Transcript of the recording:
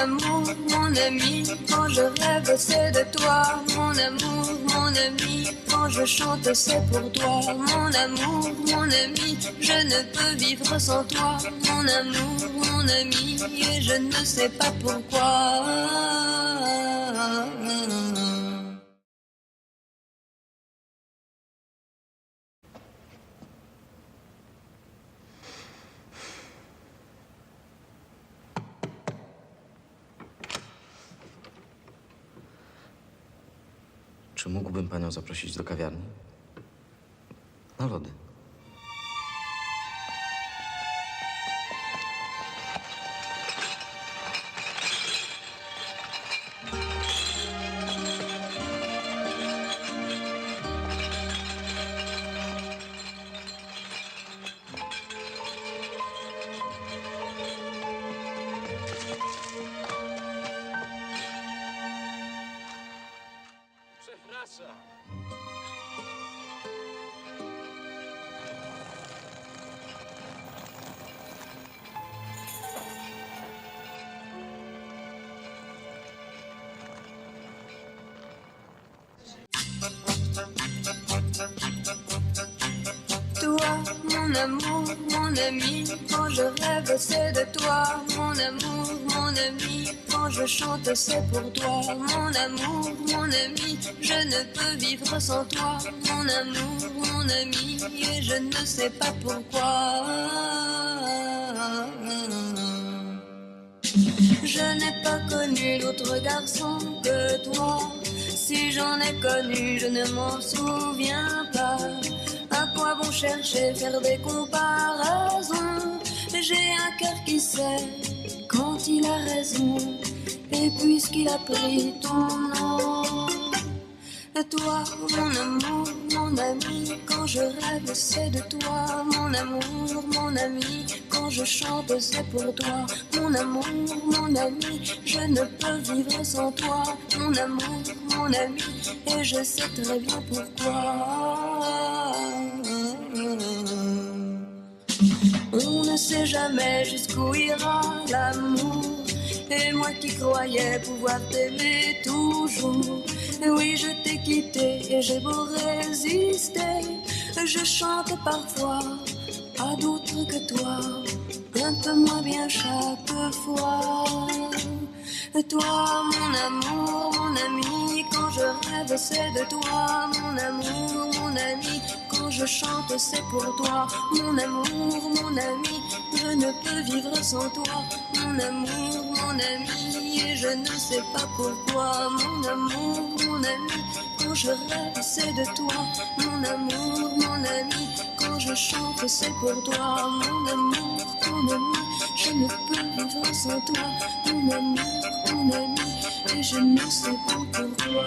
amour, mon ami, quand je rêve c'est de toi. Mon amour, mon ami, quand je chante c'est pour toi. Mon amour, mon ami, je ne peux vivre sans toi. Mon amour, mon ami, et je ne sais pas pourquoi. Czy mógłbym panią zaprosić do kawiarni? Na lody. Przepraszam. Toi, mon amour, mon ami, quand je rêve c'est de toi. Mon amour, mon ami, quand je chante c'est pour toi. Mon amour, mon ami, je ne peux vivre sans toi. Mon amour, mon ami, et je ne sais pas pourquoi. Je n'ai pas connu d'autre garçon que toi. Si j'en ai connu, je ne m'en souviens pas. À quoi bon chercher, faire des comparaisons? J'ai un cœur qui sait quand il a raison. Et puisqu'il a pris ton nom, toi, mon amour, mon ami, quand je rêve c'est de toi. Mon amour, mon ami, quand je chante c'est pour toi. Mon amour, mon ami, je ne peux vivre sans toi. Mon amour, mon ami, et je sais très bien pourquoi. On ne sait jamais jusqu'où ira l'amour. Et moi qui croyais pouvoir t'aimer toujours, oui je t'ai quitté et j'ai beau résister, je chante parfois à d'autres que toi, un peu moins bien chaque fois. Toi mon amour, mon ami, quand je rêve c'est de toi. Mon amour, mon ami, quand je chante c'est pour toi. Mon amour, mon ami, je ne peux vivre sans toi. Mon amour, mon ami, et je ne sais pas pourquoi. Mon amour, mon ami, quand je rêve c'est de toi. Mon amour, mon ami, quand je chante c'est pour toi. Mon amour, mon ami, je ne peux vivre sans toi. Mon amour, mon ami, et je ne sais pas pourquoi.